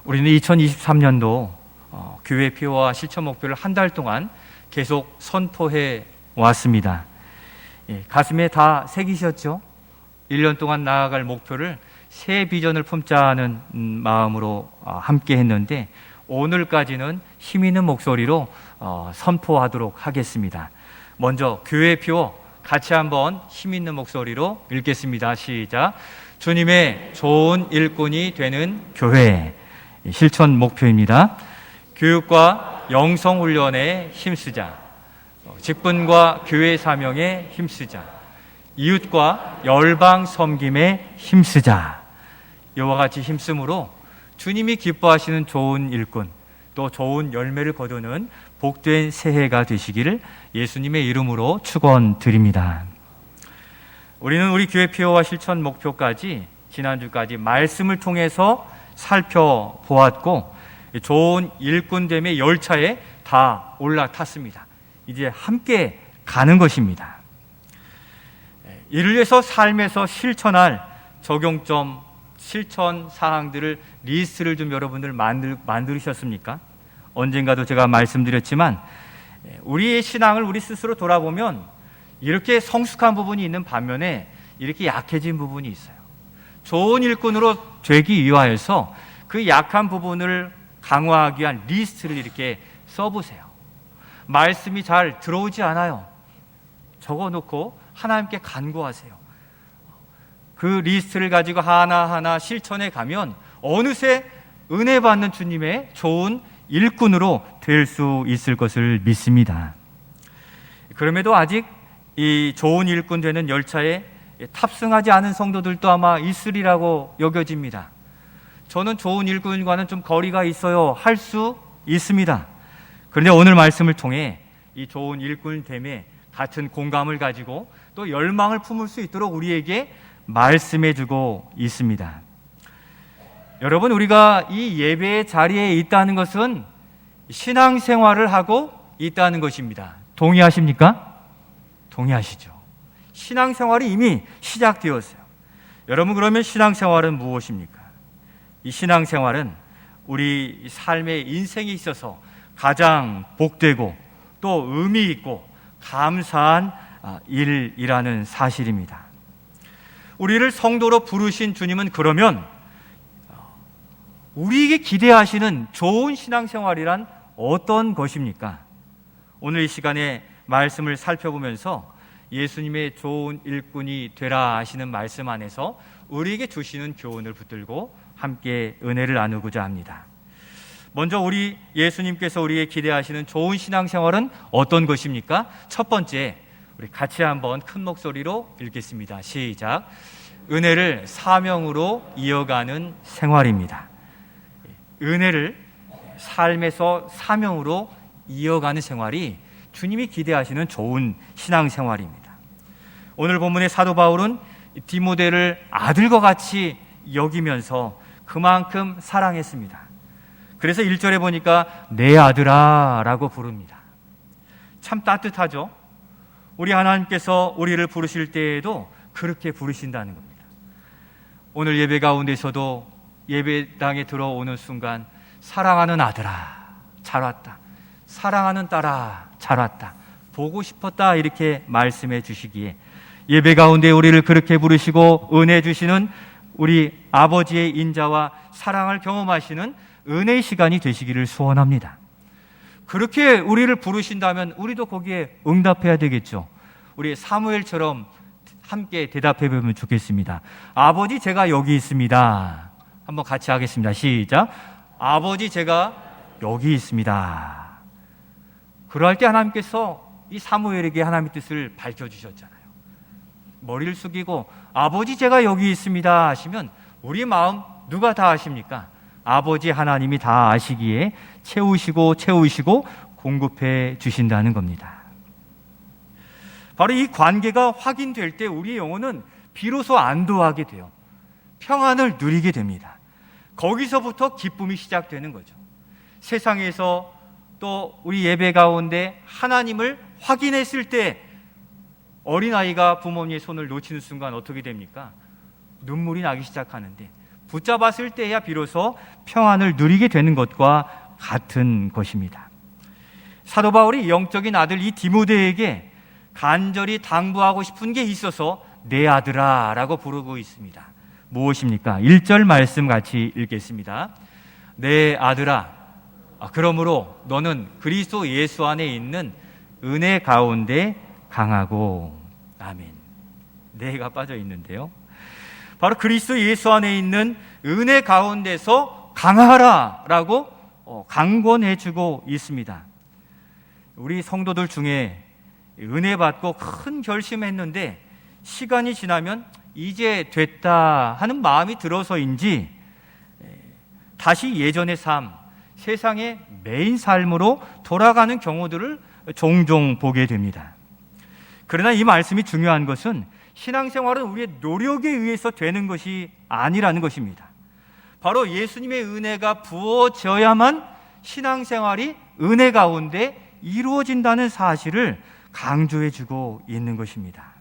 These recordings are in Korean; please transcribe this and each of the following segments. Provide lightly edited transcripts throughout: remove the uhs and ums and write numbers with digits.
우리는 2023년도 교회 표와 실천 목표를 한 달 동안 계속 선포해 왔습니다. 가슴에 다 새기셨죠? 1년 동안 나아갈 목표를 새 비전을 품자는 마음으로 함께 했는데, 오늘까지는 힘 있는 목소리로 선포하도록 하겠습니다. 먼저 교회 표 같이 한번 힘 있는 목소리로 읽겠습니다. 시작. 주님의 좋은 일꾼이 되는 교회. 실천 목표입니다. 교육과 영성훈련에 힘쓰자. 직분과 교회 사명에 힘쓰자. 이웃과 열방 섬김에 힘쓰자. 이와 같이 힘쓰므로 주님이 기뻐하시는 좋은 일꾼, 또 좋은 열매를 거두는 복된 새해가 되시기를 예수님의 이름으로 축원드립니다. 우리는 우리 교회 표와 실천 목표까지 지난주까지 말씀을 통해서 살펴보았고, 좋은 일꾼됨의 열차에 다 올라탔습니다. 이제 함께 가는 것입니다. 이를 위해서 삶에서 실천할 적용점, 실천 사항들을 리스트를 좀 여러분들 만드셨습니까? 언젠가도 제가 말씀드렸지만, 우리의 신앙을 우리 스스로 돌아보면 이렇게 성숙한 부분이 있는 반면에 이렇게 약해진 부분이 있어요. 좋은 일꾼으로 되기 위하여서 그 약한 부분을 강화하기 위한 리스트를 이렇게 써보세요. 말씀이 잘 들어오지 않아요. 적어놓고 하나님께 간구하세요. 그 리스트를 가지고 하나하나 실천해 가면 어느새 은혜 받는 주님의 좋은 일꾼으로 될 수 있을 것을 믿습니다. 그럼에도 아직 이 좋은 일꾼 되는 열차에 탑승하지 않은 성도들도 아마 있으리라고 여겨집니다. 저는 좋은 일꾼과는 좀 거리가 있어요 할 수 있습니다. 그런데 오늘 말씀을 통해 이 좋은 일꾼됨에 같은 공감을 가지고 또 열망을 품을 수 있도록 우리에게 말씀해 주고 있습니다. 여러분, 우리가 이 예배의 자리에 있다는 것은 신앙생활을 하고 있다는 것입니다. 동의하십니까? 동의하시죠? 신앙생활이 이미 시작되었어요. 여러분, 그러면 신앙생활은 무엇입니까? 이 신앙생활은 우리 삶의 인생에 있어서 가장 복되고 또 의미 있고 감사한 일이라는 사실입니다. 우리를 성도로 부르신 주님은 그러면 우리에게 기대하시는 좋은 신앙생활이란 어떤 것입니까? 오늘 이 시간에 말씀을 살펴보면서 예수님의 좋은 일꾼이 되라 하시는 말씀 안에서 우리에게 주시는 교훈을 붙들고 함께 은혜를 나누고자 합니다. 먼저 우리 예수님께서 우리에게 기대하시는 좋은 신앙생활은 어떤 것입니까? 첫 번째, 우리 같이 한번 큰 목소리로 읽겠습니다. 시작. 은혜를 사명으로 이어가는 생활입니다. 은혜를 삶에서 사명으로 이어가는 생활이 주님이 기대하시는 좋은 신앙생활입니다. 오늘 본문의 사도 바울은 디모데를 아들과 같이 여기면서 그만큼 사랑했습니다. 그래서 1절에 보니까 내 아들아 라고 부릅니다. 참 따뜻하죠? 우리 하나님께서 우리를 부르실 때에도 그렇게 부르신다는 겁니다. 오늘 예배 가운데서도 예배당에 들어오는 순간 사랑하는 아들아 잘 왔다, 사랑하는 딸아 잘 왔다, 보고 싶었다 이렇게 말씀해 주시기에 예배 가운데 우리를 그렇게 부르시고 은혜 주시는 우리 아버지의 인자와 사랑을 경험하시는 은혜의 시간이 되시기를 소원합니다. 그렇게 우리를 부르신다면 우리도 거기에 응답해야 되겠죠. 우리 사무엘처럼 함께 대답해 보면 좋겠습니다. 아버지, 제가 여기 있습니다. 한번 같이 하겠습니다. 시작. 아버지, 제가 여기 있습니다. 그럴 때 하나님께서 이 사무엘에게 하나님의 뜻을 밝혀주셨잖아요. 머리를 숙이고 아버지, 제가 여기 있습니다 하시면 우리 마음 누가 다 아십니까? 아버지 하나님이 다 아시기에 채우시고 공급해 주신다는 겁니다. 바로 이 관계가 확인될 때 우리의 영혼은 비로소 안도하게 돼요. 평안을 누리게 됩니다. 거기서부터 기쁨이 시작되는 거죠. 세상에서 또 우리 예배 가운데 하나님을 확인했을 때 어린아이가 부모님의 손을 놓치는 순간 어떻게 됩니까? 눈물이 나기 시작하는데 붙잡았을 때야 비로소 평안을 누리게 되는 것과 같은 것입니다. 사도 바울이 영적인 아들 이 디모데에게 간절히 당부하고 싶은 게 있어서 내 아들아 라고 부르고 있습니다. 무엇입니까? 1절 말씀 같이 읽겠습니다. 내 아들아, 그러므로 너는 그리스도 예수 안에 있는 은혜 가운데 강하고. 아멘. 내가 빠져 있는데요, 바로 그리스도 예수 안에 있는 은혜 가운데서 강하라 라고 강권해 주고 있습니다. 우리 성도들 중에 은혜 받고 큰 결심했는데 시간이 지나면 이제 됐다 하는 마음이 들어서인지 다시 예전의 삶, 세상의 메인 삶으로 돌아가는 경우들을 종종 보게 됩니다. 그러나 이 말씀이 중요한 것은 신앙생활은 우리의 노력에 의해서 되는 것이 아니라는 것입니다. 바로 예수님의 은혜가 부어져야만 신앙생활이 은혜 가운데 이루어진다는 사실을 강조해주고 있는 것입니다.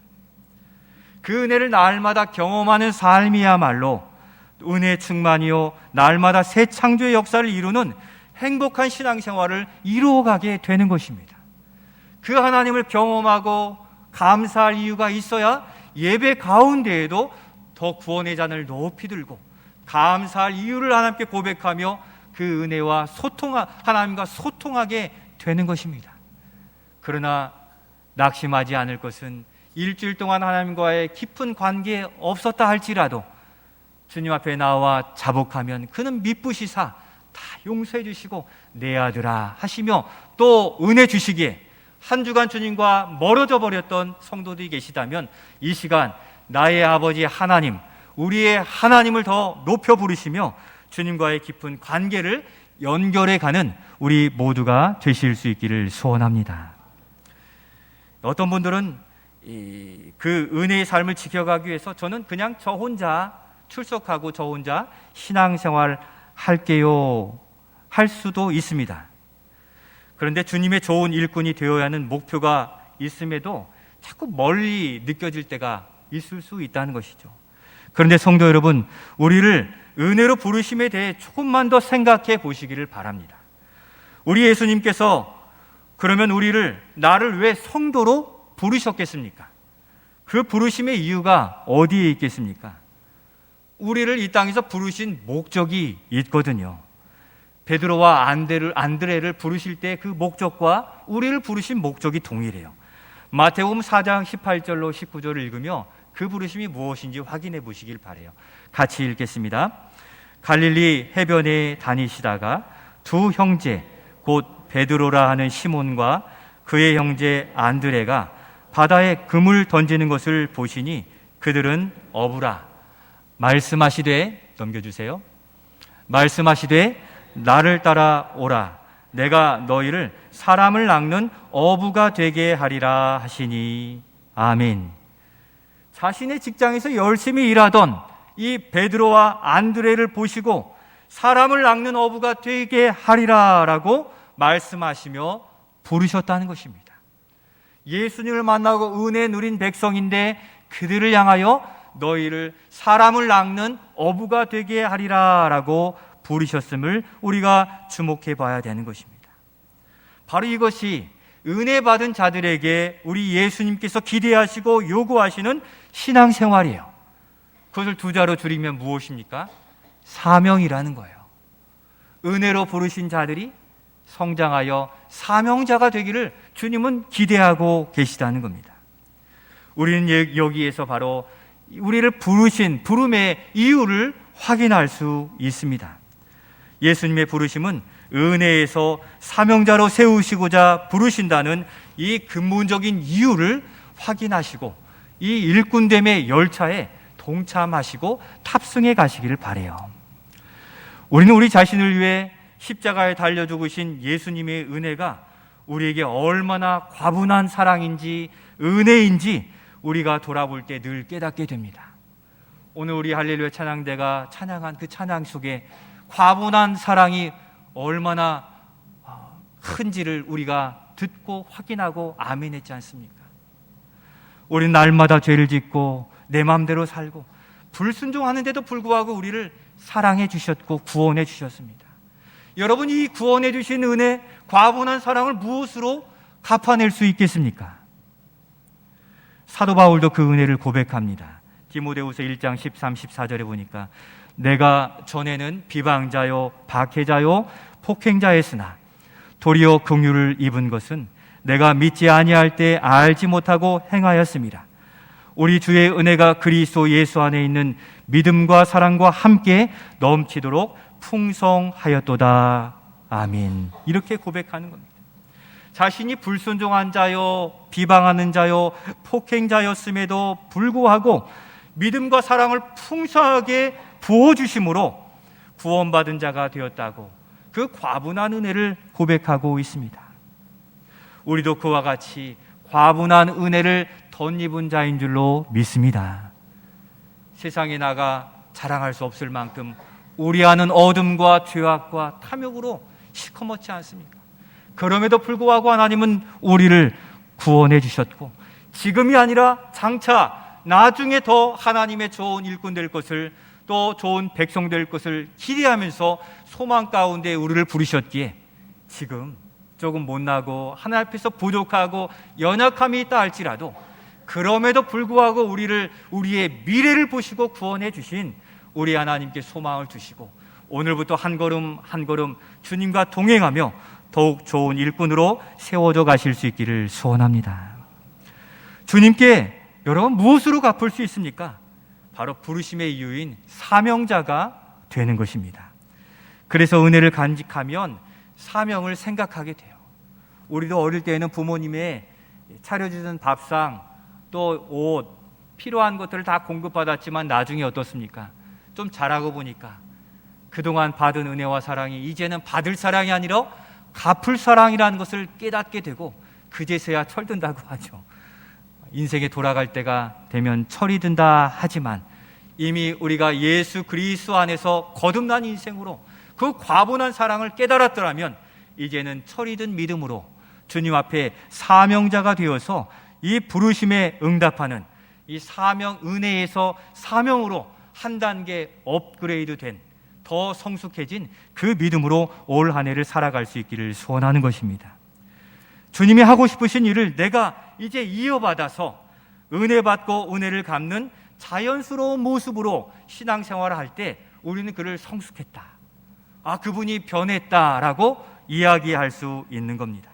그 은혜를 날마다 경험하는 삶이야말로 은혜 충만이요 날마다 새 창조의 역사를 이루는 행복한 신앙생활을 이루어가게 되는 것입니다. 그 하나님을 경험하고 감사할 이유가 있어야 예배 가운데에도 더 구원의 잔을 높이 들고 감사할 이유를 하나님께 고백하며 그 은혜와 하나님과 소통하게 되는 것입니다. 그러나 낙심하지 않을 것은 일주일 동안 하나님과의 깊은 관계에 없었다 할지라도 주님 앞에 나와 자복하면 그는 미쁘시사 다 용서해 주시고 내 아들아 하시며 또 은혜 주시기에 한 주간 주님과 멀어져 버렸던 성도들이 계시다면 이 시간 나의 아버지 하나님, 우리의 하나님을 더 높여 부르시며 주님과의 깊은 관계를 연결해 가는 우리 모두가 되실 수 있기를 소원합니다. 어떤 분들은 그 은혜의 삶을 지켜가기 위해서 저는 그냥 저 혼자 출석하고 저 혼자 신앙생활 할게요 할 수도 있습니다. 그런데 주님의 좋은 일꾼이 되어야 하는 목표가 있음에도 자꾸 멀리 느껴질 때가 있을 수 있다는 것이죠. 그런데 성도 여러분, 우리를 은혜로 부르심에 대해 조금만 더 생각해 보시기를 바랍니다. 우리 예수님께서 그러면 나를 왜 성도로 부르셨겠습니까? 그 부르심의 이유가 어디에 있겠습니까? 우리를 이 땅에서 부르신 목적이 있거든요. 베드로와 안드레를 부르실 때 그 목적과 우리를 부르신 목적이 동일해요. 마태복음 4장 18절로 19절을 읽으며 그 부르심이 무엇인지 확인해 보시길 바라요. 같이 읽겠습니다. 갈릴리 해변에 다니시다가 두 형제 곧 베드로라 하는 시몬과 그의 형제 안드레가 바다에 금을 던지는 것을 보시니 그들은 어부라 말씀하시되, 넘겨주세요. 말씀하시되 나를 따라오라 내가 너희를 사람을 낚는 어부가 되게 하리라 하시니. 아멘. 자신의 직장에서 열심히 일하던 이 베드로와 안드레를 보시고 사람을 낚는 어부가 되게 하리라 라고 말씀하시며 부르셨다는 것입니다. 예수님을 만나고 은혜 누린 백성인데 그들을 향하여 너희를 사람을 낚는 어부가 되게 하리라 라고 부르셨음을 우리가 주목해 봐야 되는 것입니다. 바로 이것이 은혜 받은 자들에게 우리 예수님께서 기대하시고 요구하시는 신앙생활이에요. 그것을 두 자로 줄이면 무엇입니까? 사명이라는 거예요. 은혜로 부르신 자들이 성장하여 사명자가 되기를 주님은 기대하고 계시다는 겁니다. 우리는 여기에서 바로 우리를 부르신 부름의 이유를 확인할 수 있습니다. 예수님의 부르심은 은혜에서 사명자로 세우시고자 부르신다는 이 근본적인 이유를 확인하시고 이 일꾼됨의 열차에 동참하시고 탑승해 가시기를 바라요. 우리는 우리 자신을 위해 십자가에 달려 죽으신 예수님의 은혜가 우리에게 얼마나 과분한 사랑인지 은혜인지 우리가 돌아볼 때 늘 깨닫게 됩니다. 오늘 우리 할렐루야 찬양대가 찬양한 그 찬양 속에 과분한 사랑이 얼마나 큰지를 우리가 듣고 확인하고 아멘했지 않습니까? 우리는 날마다 죄를 짓고 내 마음대로 살고 불순종하는데도 불구하고 우리를 사랑해 주셨고 구원해 주셨습니다. 여러분, 이 구원해 주신 은혜, 과분한 사랑을 무엇으로 갚아낼 수 있겠습니까? 사도 바울도 그 은혜를 고백합니다. 디모데후서 1장 13, 14절에 보니까 내가 전에는 비방자요 박해자요 폭행자였으나 도리어 긍휼을 입은 것은 내가 믿지 아니할 때 알지 못하고 행하였습니다. 우리 주의 은혜가 그리스도 예수 안에 있는 믿음과 사랑과 함께 넘치도록 풍성하였도다. 아멘. 이렇게 고백하는 겁니다. 자신이 불순종한 자요, 비방하는 자요, 폭행자였음에도 불구하고 믿음과 사랑을 풍성하게 부어주심으로 구원받은 자가 되었다고 그 과분한 은혜를 고백하고 있습니다. 우리도 그와 같이 과분한 은혜를 덧입은 자인 줄로 믿습니다. 세상에 나가 자랑할 수 없을 만큼 우리 안은 어둠과 죄악과 탐욕으로 시커멓지 않습니까? 그럼에도 불구하고 하나님은 우리를 구원해 주셨고 지금이 아니라 장차 나중에 더 하나님의 좋은 일꾼 될 것을, 또 좋은 백성 될 것을 기대하면서 소망 가운데 우리를 부르셨기에 지금 조금 못나고 하나님 앞에서 부족하고 연약함이 있다 할지라도 그럼에도 불구하고 우리의 미래를 보시고 구원해 주신 우리 하나님께 소망을 두시고 오늘부터 한 걸음 한 걸음 주님과 동행하며 더욱 좋은 일꾼으로 세워져 가실 수 있기를 소원합니다. 주님께 여러분 무엇으로 갚을 수 있습니까? 바로 부르심의 이유인 사명자가 되는 것입니다. 그래서 은혜를 간직하면 사명을 생각하게 돼요. 우리도 어릴 때에는 부모님의 차려주는 밥상 또 옷, 필요한 것들을 다 공급받았지만 나중에 어떻습니까? 좀 자라고 보니까 그동안 받은 은혜와 사랑이 이제는 받을 사랑이 아니라 갚을 사랑이라는 것을 깨닫게 되고 그제서야 철든다고 하죠. 인생에 돌아갈 때가 되면 철이 든다 하지만 이미 우리가 예수 그리스도 안에서 거듭난 인생으로 그 과분한 사랑을 깨달았더라면 이제는 철이 든 믿음으로 주님 앞에 사명자가 되어서 이 부르심에 응답하는 이 사명 은혜에서 사명으로 한 단계 업그레이드 된 더 성숙해진 그 믿음으로 올 한 해를 살아갈 수 있기를 소원하는 것입니다. 주님이 하고 싶으신 일을 내가 이제 이어받아서 은혜 받고 은혜를 갚는 자연스러운 모습으로 신앙생활을 할 때 우리는 그를 성숙했다, 그분이 변했다라고 이야기할 수 있는 겁니다.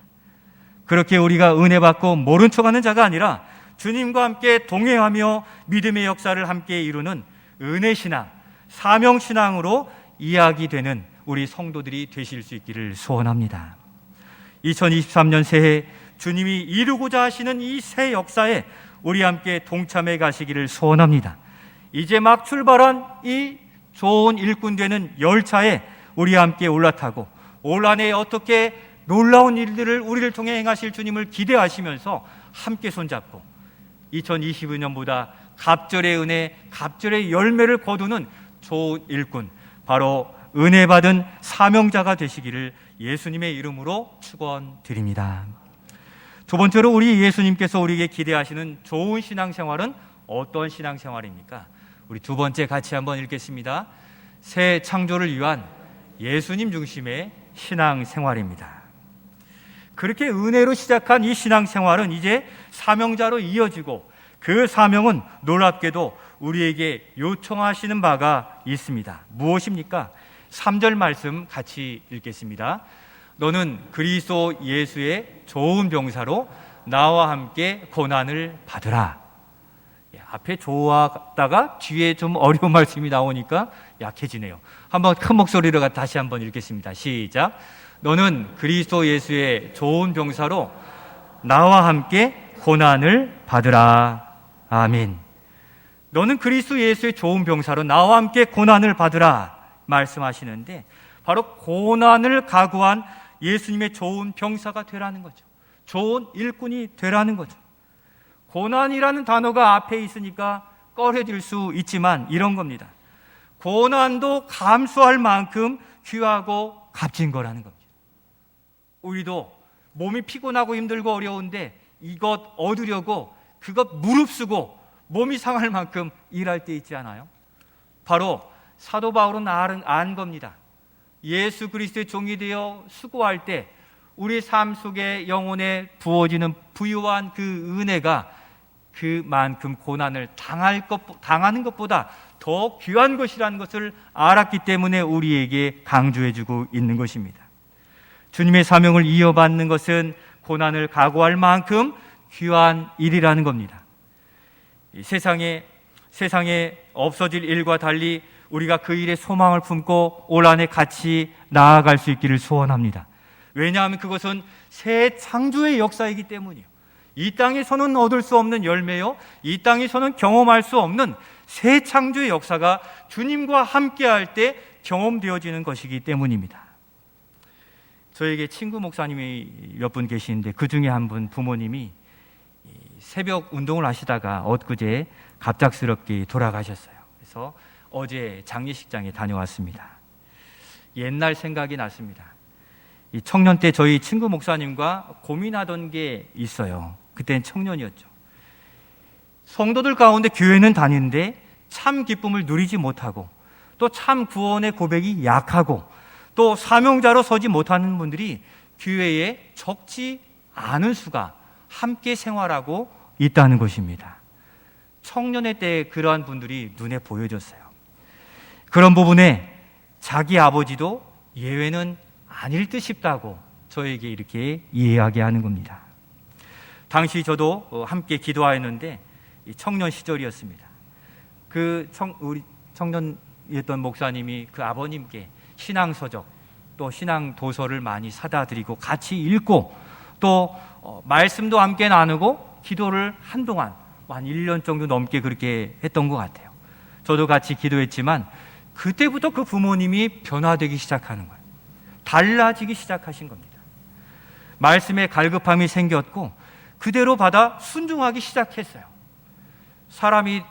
그렇게 우리가 은혜 받고 모른 척하는 자가 아니라 주님과 함께 동행하며 믿음의 역사를 함께 이루는 은혜신앙, 사명신앙으로 이야기되는 우리 성도들이 되실 수 있기를 소원합니다. 2023년 새해 주님이 이루고자 하시는 이 새 역사에 우리 함께 동참해 가시기를 소원합니다. 이제 막 출발한 이 좋은 일꾼 되는 열차에 우리 함께 올라타고 올 한 해 어떻게 놀라운 일들을 우리를 통해 행하실 주님을 기대하시면서 함께 손잡고 2022년보다 갑절의 은혜, 갑절의 열매를 거두는 좋은 일꾼, 바로 은혜 받은 사명자가 되시기를 예수님의 이름으로 축원드립니다. 두 번째로 우리 예수님께서 우리에게 기대하시는 좋은 신앙생활은 어떤 신앙생활입니까? 우리 두 번째 같이 한번 읽겠습니다. 새 창조를 위한 예수님 중심의 신앙생활입니다. 그렇게 은혜로 시작한 이 신앙생활은 이제 사명자로 이어지고 그 사명은 놀랍게도 우리에게 요청하시는 바가 있습니다. 무엇입니까? 3절 말씀 같이 읽겠습니다. 너는 그리스도 예수의 좋은 병사로 나와 함께 고난을 받으라. 앞에 좋았다가 뒤에 좀 어려운 말씀이 나오니까 약해지네요. 한번 큰 목소리로 다시 한번 읽겠습니다. 시작. 너는 그리스도 예수의 좋은 병사로 나와 함께 고난을 받으라. 아멘. 너는 그리스도 예수의 좋은 병사로 나와 함께 고난을 받으라 말씀하시는데 바로 고난을 각오한 예수님의 좋은 병사가 되라는 거죠. 좋은 일꾼이 되라는 거죠. 고난이라는 단어가 앞에 있으니까 꺼려질 수 있지만 이런 겁니다. 고난도 감수할 만큼 귀하고 값진 거라는 겁니다. 우리도 몸이 피곤하고 힘들고 어려운데 이것 얻으려고 그것 무릅쓰고 몸이 상할 만큼 일할 때 있지 않아요? 바로 사도 바울은 안 겁니다. 예수 그리스도의 종이 되어 수고할 때 우리 삶 속에 영혼에 부어지는 부유한 그 은혜가 그만큼 고난을 당하는 것보다 더 귀한 것이라는 것을 알았기 때문에 우리에게 강조해주고 있는 것입니다. 주님의 사명을 이어받는 것은 고난을 각오할 만큼 귀한 일이라는 겁니다. 이 세상에 없어질 일과 달리 우리가 그 일에 소망을 품고 올 한해 같이 나아갈 수 있기를 소원합니다. 왜냐하면 그것은 새 창조의 역사이기 때문이요. 이 땅에서는 얻을 수 없는 열매요, 이 땅에서는 경험할 수 없는 새 창조의 역사가 주님과 함께할 때 경험되어지는 것이기 때문입니다. 저에게 친구 목사님이 몇 분 계시는데 그 중에 한 분 부모님이 새벽 운동을 하시다가 엊그제 갑작스럽게 돌아가셨어요. 그래서 어제 장례식장에 다녀왔습니다. 옛날 생각이 났습니다. 이 청년 때 저희 친구 목사님과 고민하던 게 있어요. 그때는 청년이었죠. 성도들 가운데 교회는 다니는데 참 기쁨을 누리지 못하고 또 참 구원의 고백이 약하고 또 사명자로 서지 못하는 분들이 교회에 적지 않은 수가 함께 생활하고 있다는 것입니다. 청년의 때 그러한 분들이 눈에 보여졌어요. 그런 부분에 자기 아버지도 예외는 아닐 듯 싶다고 저에게 이렇게 이야기하는 겁니다. 당시 저도 함께 기도하였는데 청년 시절이었습니다. 우리 청년이었던 목사님이 그 아버님께 신앙서적 또 신앙 도서를 많이 사다 드리고 같이 읽고 또 말씀도 함께 나누고 기도를 한동안 한 1년 정도 넘게 그렇게 했던 것 같아요. 저도 같이 기도했지만 그때부터 그 부모님이 변화되기 시작하는 거예요. 달라지기 시작하신 겁니다. 말씀에 갈급함이 생겼고 그대로 받아 순종하기 시작했어요. 사람이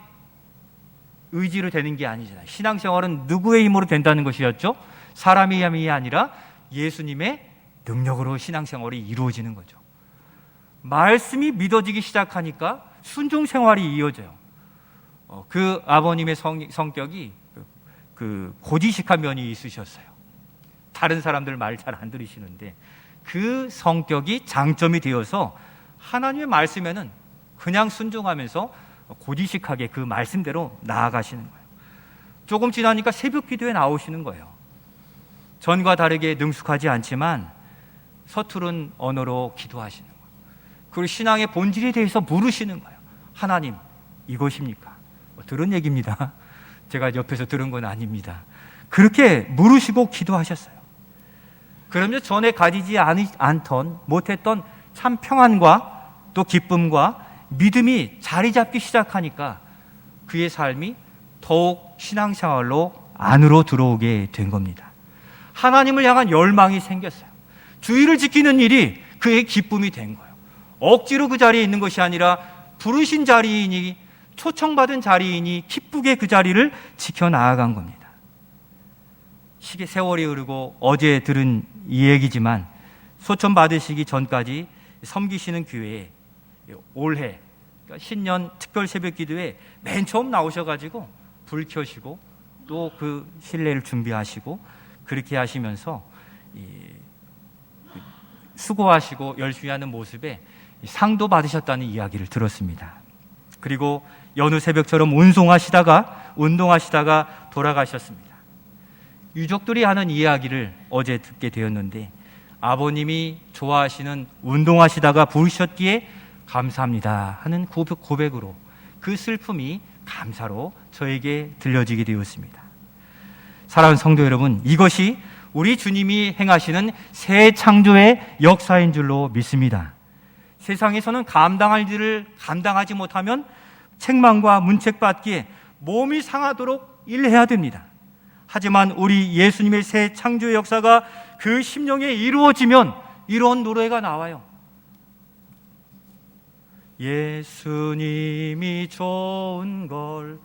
의지로 되는 게 아니잖아요. 신앙생활은 누구의 힘으로 된다는 것이었죠? 사람의 힘이 아니라 예수님의 능력으로 신앙생활이 이루어지는 거죠. 말씀이 믿어지기 시작하니까 순종생활이 이어져요. 그 아버님의 성격이 고지식한 면이 있으셨어요. 다른 사람들 말 잘 안 들으시는데 그 성격이 장점이 되어서 하나님의 말씀에는 그냥 순종하면서 고지식하게 그 말씀대로 나아가시는 거예요. 조금 지나니까 새벽 기도에 나오시는 거예요. 전과 다르게 능숙하지 않지만 서투른 언어로 기도하시는 거예요. 그리고 신앙의 본질에 대해서 물으시는 거예요. 하나님, 이것입니까? 들은 얘기입니다. 제가 옆에서 들은 건 아닙니다. 그렇게 물으시고 기도하셨어요. 그러면 전에 가지지 못했던 참 평안과 또 기쁨과 믿음이 자리 잡기 시작하니까 그의 삶이 더욱 신앙생활로 안으로 들어오게 된 겁니다. 하나님을 향한 열망이 생겼어요. 주의를 지키는 일이 그의 기쁨이 된 거예요. 억지로 그 자리에 있는 것이 아니라 부르신 자리이니 초청받은 자리이니 기쁘게 그 자리를 지켜나아간 겁니다. 세월이 흐르고 어제 들은 이 얘기지만 소천 받으시기 전까지 섬기시는 교회에 올해 신년 특별 새벽 기도에 맨 처음 나오셔가지고 불 켜시고 또 그 실례를 준비하시고 그렇게 하시면서 수고하시고 열심히 하는 모습에 상도 받으셨다는 이야기를 들었습니다. 그리고 여느 새벽처럼 운동하시다가 돌아가셨습니다. 유족들이 하는 이야기를 어제 듣게 되었는데 아버님이 좋아하시는 운동하시다가 부르셨기에 감사합니다 하는 고백으로 그 슬픔이 감사로 저에게 들려지게 되었습니다. 사랑하는 성도 여러분, 이것이 우리 주님이 행하시는 새 창조의 역사인 줄로 믿습니다. 세상에서는 감당할 일을 감당하지 못하면 책망과 문책받기에 몸이 상하도록 일해야 됩니다. 하지만 우리 예수님의 새 창조의 역사가 그 심령에 이루어지면 이런 노래가 나와요. 예수님이 좋은 걸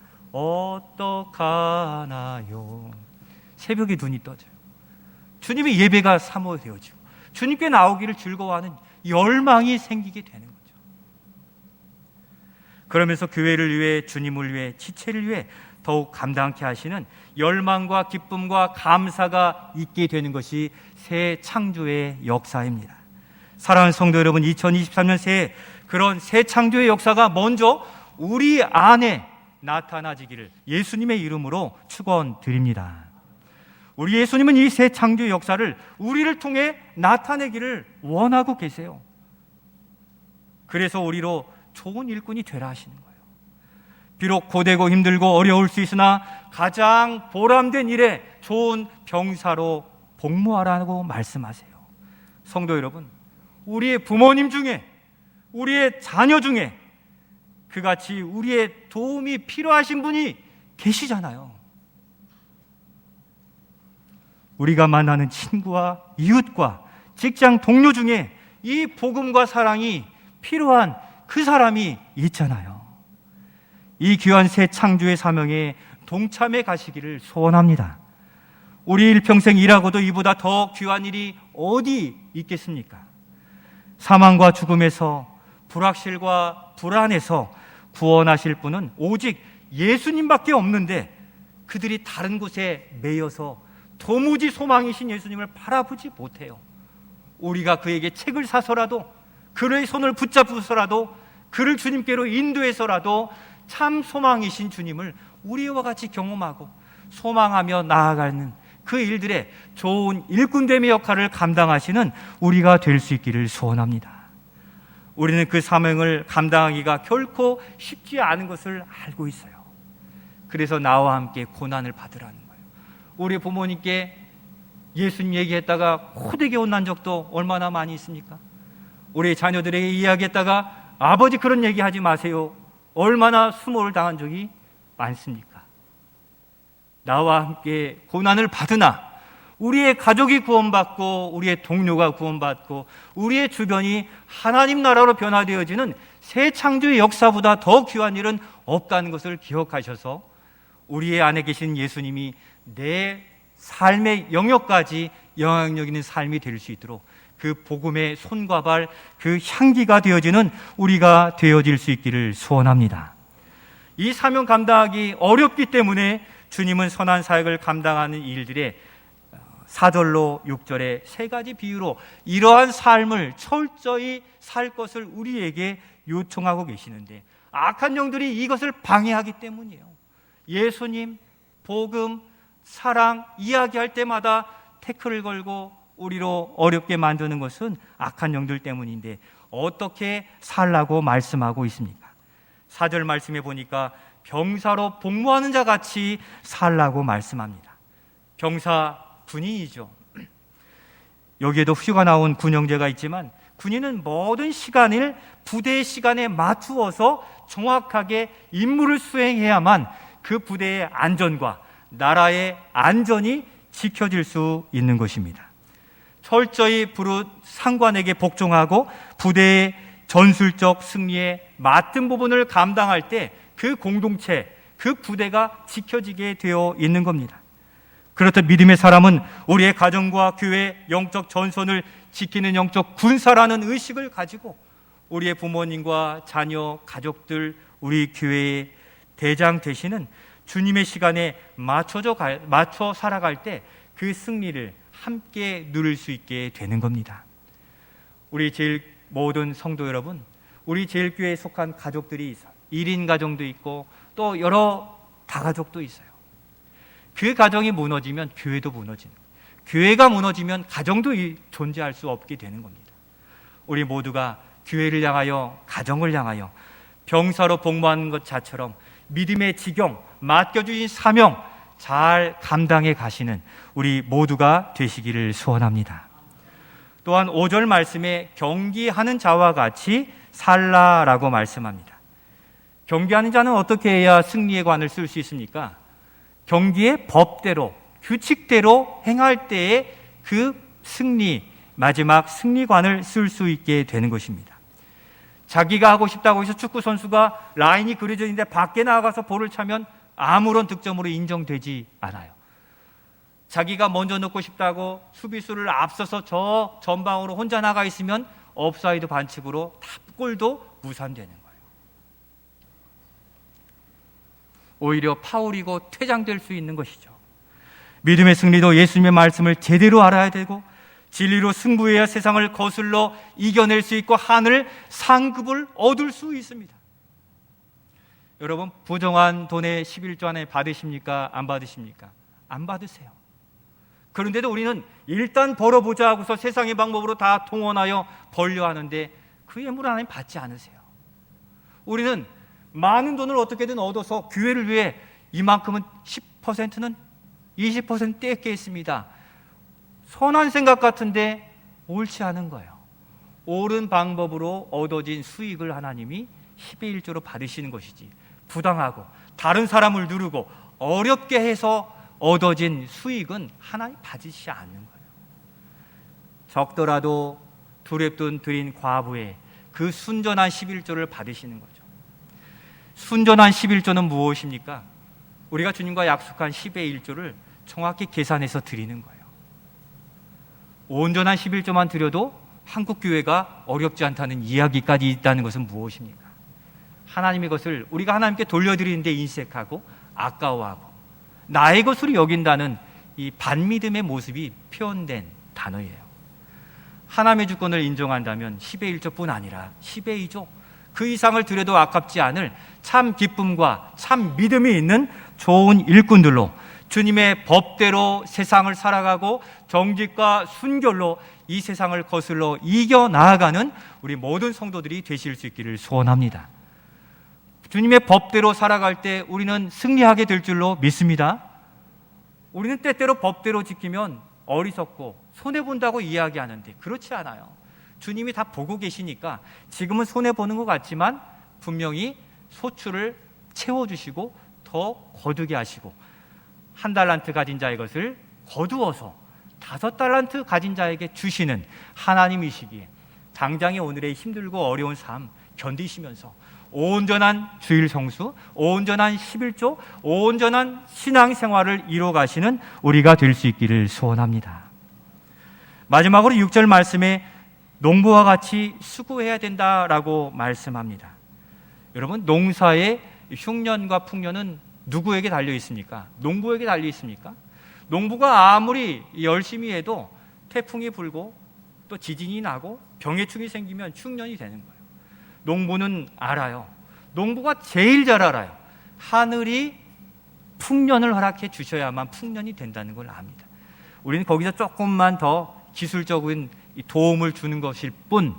어떡하나요? 새벽에 눈이 떠져요. 주님의 예배가 사모되어지고 주님께 나오기를 즐거워하는 열망이 생기게 되는 거죠. 그러면서 교회를 위해, 주님을 위해, 지체를 위해 더욱 감당케 하시는 열망과 기쁨과 감사가 있게 되는 것이 새 창조의 역사입니다. 사랑하는 성도 여러분, 2023년 새해 그런 새 창조의 역사가 먼저 우리 안에 나타나지기를 예수님의 이름으로 축원드립니다. 우리 예수님은 이 새 창조의 역사를 우리를 통해 나타내기를 원하고 계세요. 그래서 우리로 좋은 일꾼이 되라 하시는 거예요. 비록 고되고 힘들고 어려울 수 있으나 가장 보람된 일에 좋은 병사로 복무하라고 말씀하세요. 성도 여러분, 우리의 부모님 중에, 우리의 자녀 중에 그같이 우리의 도움이 필요하신 분이 계시잖아요. 우리가 만나는 친구와 이웃과 직장 동료 중에 이 복음과 사랑이 필요한 그 사람이 있잖아요. 이 귀한 새 창조의 사명에 동참해 가시기를 소원합니다. 우리 일평생 일하고도 이보다 더 귀한 일이 어디 있겠습니까? 사망과 죽음에서, 불확실과 불안에서 구원하실 분은 오직 예수님밖에 없는데 그들이 다른 곳에 매여서 도무지 소망이신 예수님을 바라보지 못해요. 우리가 그에게 책을 사서라도, 그의 손을 붙잡고서라도, 그를 주님께로 인도해서라도 참 소망이신 주님을 우리와 같이 경험하고 소망하며 나아가는 그 일들의 좋은 일꾼됨의 역할을 감당하시는 우리가 될 수 있기를 소원합니다. 우리는 그 사명을 감당하기가 결코 쉽지 않은 것을 알고 있어요. 그래서 나와 함께 고난을 받으라는 거예요. 우리 부모님께 예수님 얘기했다가 호되게 혼난 적도 얼마나 많이 있습니까? 우리 자녀들에게 이야기했다가 아버지 그런 얘기하지 마세요, 얼마나 수모를 당한 적이 많습니까? 나와 함께 고난을 받으나 우리의 가족이 구원받고 우리의 동료가 구원받고 우리의 주변이 하나님 나라로 변화되어지는 새 창조의 역사보다 더 귀한 일은 없다는 것을 기억하셔서 우리의 안에 계신 예수님이 내 삶의 영역까지 영향력 있는 삶이 될 수 있도록 그 복음의 손과 발, 그 향기가 되어지는 우리가 되어질 수 있기를 소원합니다. 이 사명 감당하기 어렵기 때문에 주님은 선한 사역을 감당하는 일들에 4절로 6절에 세 가지 비유로 이러한 삶을 철저히 살 것을 우리에게 요청하고 계시는데 악한 영들이 이것을 방해하기 때문이에요. 예수님, 복음, 사랑 이야기할 때마다 태클을 걸고 우리로 어렵게 만드는 것은 악한 영들 때문인데 어떻게 살라고 말씀하고 있습니까? 4절 말씀해 보니까 병사로 복무하는 자 같이 살라고 말씀합니다. 병사 군인이죠. 여기에도 휴가 나온 군형제가 있지만 군인은 모든 시간을 부대의 시간에 맞추어서 정확하게 임무를 수행해야만 그 부대의 안전과 나라의 안전이 지켜질 수 있는 것입니다. 철저히 상관에게 복종하고 부대의 전술적 승리에 맡은 부분을 감당할 때 그 공동체, 그 부대가 지켜지게 되어 있는 겁니다. 그렇듯 믿음의 사람은 우리의 가정과 교회 영적 전선을 지키는 영적 군사라는 의식을 가지고 우리의 부모님과 자녀, 가족들, 우리 교회의 대장 되시는 주님의 시간에 맞춰 살아갈 때 그 승리를 함께 누릴 수 있게 되는 겁니다. 우리 제일 모든 성도 여러분, 우리 제일교회에 속한 가족들이 있어요. 1인 가정도 있고 또 여러 다가족도 있어요. 그 가정이 무너지면 교회도 무너지는 거예요. 교회가 무너지면 가정도 존재할 수 없게 되는 겁니다. 우리 모두가 교회를 향하여, 가정을 향하여 병사로 복무하는 것 자처럼 믿음의 지경, 맡겨주신 사명 잘 감당해 가시는 우리 모두가 되시기를 소원합니다. 또한 5절 말씀에 경기하는 자와 같이 살라라고 말씀합니다. 경기하는 자는 어떻게 해야 승리의 관을 쓸 수 있습니까? 경기의 법대로, 규칙대로 행할 때에 그 승리, 마지막 승리관을 쓸 수 있게 되는 것입니다. 자기가 하고 싶다고 해서 축구 선수가 라인이 그려져 있는데 밖에 나가서 볼을 차면 아무런 득점으로 인정되지 않아요. 자기가 먼저 넣고 싶다고 수비수를 앞서서 저 전방으로 혼자 나가 있으면 옵사이드 반칙으로 탑골도 무산되는 거예요. 오히려 파울이고 퇴장될 수 있는 것이죠. 믿음의 승리도 예수님의 말씀을 제대로 알아야 되고 진리로 승부해야 세상을 거슬러 이겨낼 수 있고 하늘 상급을 얻을 수 있습니다. 여러분, 부정한 돈의 11조 안에 받으십니까? 안 받으십니까? 안 받으세요. 그런데도 우리는 일단 벌어보자 하고서 세상의 방법으로 다 동원하여 벌려 하는데 그 예물 하나님 받지 않으세요. 우리는 많은 돈을 어떻게든 얻어서 교회를 위해 이만큼은 10%는 20% 떼겠습니다. 선한 생각 같은데 옳지 않은 거예요. 옳은 방법으로 얻어진 수익을 하나님이 10의 1조로 받으시는 것이지, 부당하고 다른 사람을 누르고 어렵게 해서 얻어진 수익은 하나님 받으시지 않는 거예요. 적더라도 두렵돈 드린 과부의 그 순전한 11조를 받으시는 거죠. 순전한 11조는 무엇입니까? 우리가 주님과 약속한 10의 1조를 정확히 계산해서 드리는 거예요. 온전한 11조만 드려도 한국교회가 어렵지 않다는 이야기까지 있다는 것은 무엇입니까? 하나님의 것을 우리가 하나님께 돌려드리는데 인색하고 아까워하고 나의 것으로 여긴다는 이 반미듬의 모습이 표현된 단어예요. 하나님의 주권을 인정한다면 10의 1조뿐 아니라 10의 2조, 그 이상을 드려도 아깝지 않을 참 기쁨과 참 믿음이 있는 좋은 일꾼들로 주님의 법대로 세상을 살아가고 정직과 순결로 이 세상을 거슬러 이겨나아가는 우리 모든 성도들이 되실 수 있기를 소원합니다. 주님의 법대로 살아갈 때 우리는 승리하게 될 줄로 믿습니다. 우리는 때때로 법대로 지키면 어리석고 손해본다고 이야기하는데 그렇지 않아요. 주님이 다 보고 계시니까 지금은 손해보는 것 같지만 분명히 소출을 채워주시고 더 거두게 하시고, 1달란트 가진 자의 것을 거두어서 5달란트 가진 자에게 주시는 하나님이시기에 당장의 오늘의 힘들고 어려운 삶 견디시면서 온전한 주일 성수, 온전한 11조, 온전한 신앙생활을 이루어가시는 우리가 될 수 있기를 소원합니다. 마지막으로 6절 말씀에 농부와 같이 수고해야 된다라고 말씀합니다. 여러분, 농사의 흉년과 풍년은 누구에게 달려 있습니까? 농부에게 달려 있습니까? 농부가 아무리 열심히 해도 태풍이 불고 또 지진이 나고 병해충이 생기면 흉년이 되는 거예요. 농부는 알아요. 농부가 제일 잘 알아요. 하늘이 풍년을 허락해 주셔야만 풍년이 된다는 걸 압니다. 우리는 거기서 조금만 더 기술적인 도움을 주는 것일 뿐,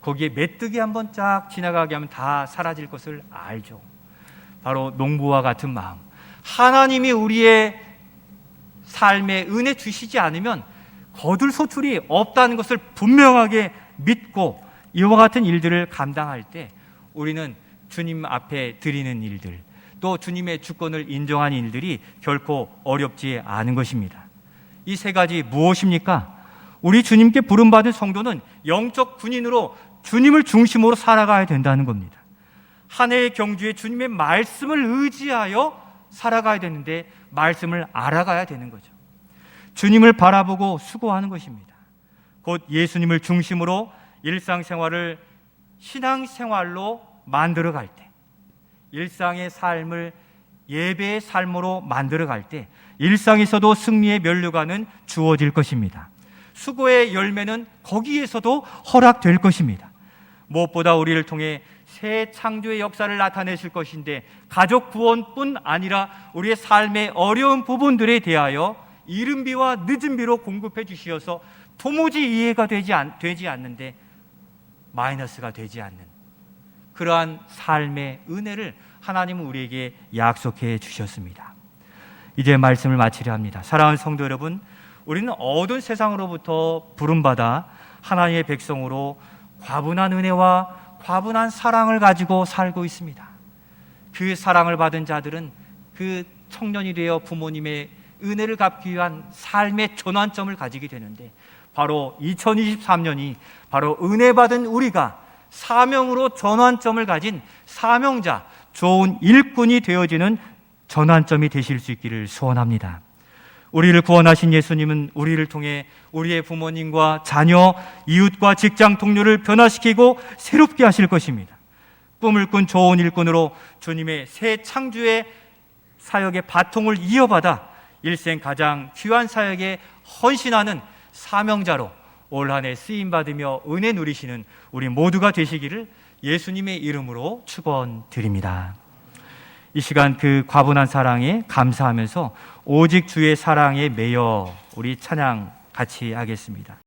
거기에 메뚜기 한번 쫙 지나가게 하면 다 사라질 것을 알죠. 바로 농부와 같은 마음, 하나님이 우리의 삶에 은혜 주시지 않으면 거둘 소출이 없다는 것을 분명하게 믿고 이와 같은 일들을 감당할 때 우리는 주님 앞에 드리는 일들, 또 주님의 주권을 인정한 일들이 결코 어렵지 않은 것입니다. 이 세 가지 무엇입니까? 우리 주님께 부름받은 성도는 영적 군인으로 주님을 중심으로 살아가야 된다는 겁니다. 한 해의 경주에 주님의 말씀을 의지하여 살아가야 되는데 말씀을 알아가야 되는 거죠. 주님을 바라보고 수고하는 것입니다. 곧 예수님을 중심으로 일상생활을 신앙생활로 만들어갈 때, 일상의 삶을 예배의 삶으로 만들어갈 때 일상에서도 승리의 면류관은 주어질 것입니다. 수고의 열매는 거기에서도 허락될 것입니다. 무엇보다 우리를 통해 새 창조의 역사를 나타내실 것인데 가족 구원뿐 아니라 우리의 삶의 어려운 부분들에 대하여 이른비와 늦은비로 공급해 주시어서 도무지 이해가 되지 않는데 마이너스가 되지 않는 그러한 삶의 은혜를 하나님은 우리에게 약속해 주셨습니다. 이제 말씀을 마치려 합니다. 사랑하는 성도 여러분, 우리는 어두운 세상으로부터 부름받아 하나님의 백성으로 과분한 은혜와 과분한 사랑을 가지고 살고 있습니다. 그 사랑을 받은 자들은 그 청년이 되어 부모님의 은혜를 갚기 위한 삶의 전환점을 가지게 되는데, 바로 2023년이 바로 은혜 받은 우리가 사명으로 전환점을 가진 사명자, 좋은 일꾼이 되어지는 전환점이 되실 수 있기를 소원합니다. 우리를 구원하신 예수님은 우리를 통해 우리의 부모님과 자녀, 이웃과 직장 동료를 변화시키고 새롭게 하실 것입니다. 꿈을 꾼 좋은 일꾼으로 주님의 새 창조의 사역의 바통을 이어받아 일생 가장 귀한 사역에 헌신하는 사명자로 올 한 해 쓰임받으며 은혜 누리시는 우리 모두가 되시기를 예수님의 이름으로 축원드립니다. 이 시간 그 과분한 사랑에 감사하면서 오직 주의 사랑에 매여 우리 찬양 같이 하겠습니다.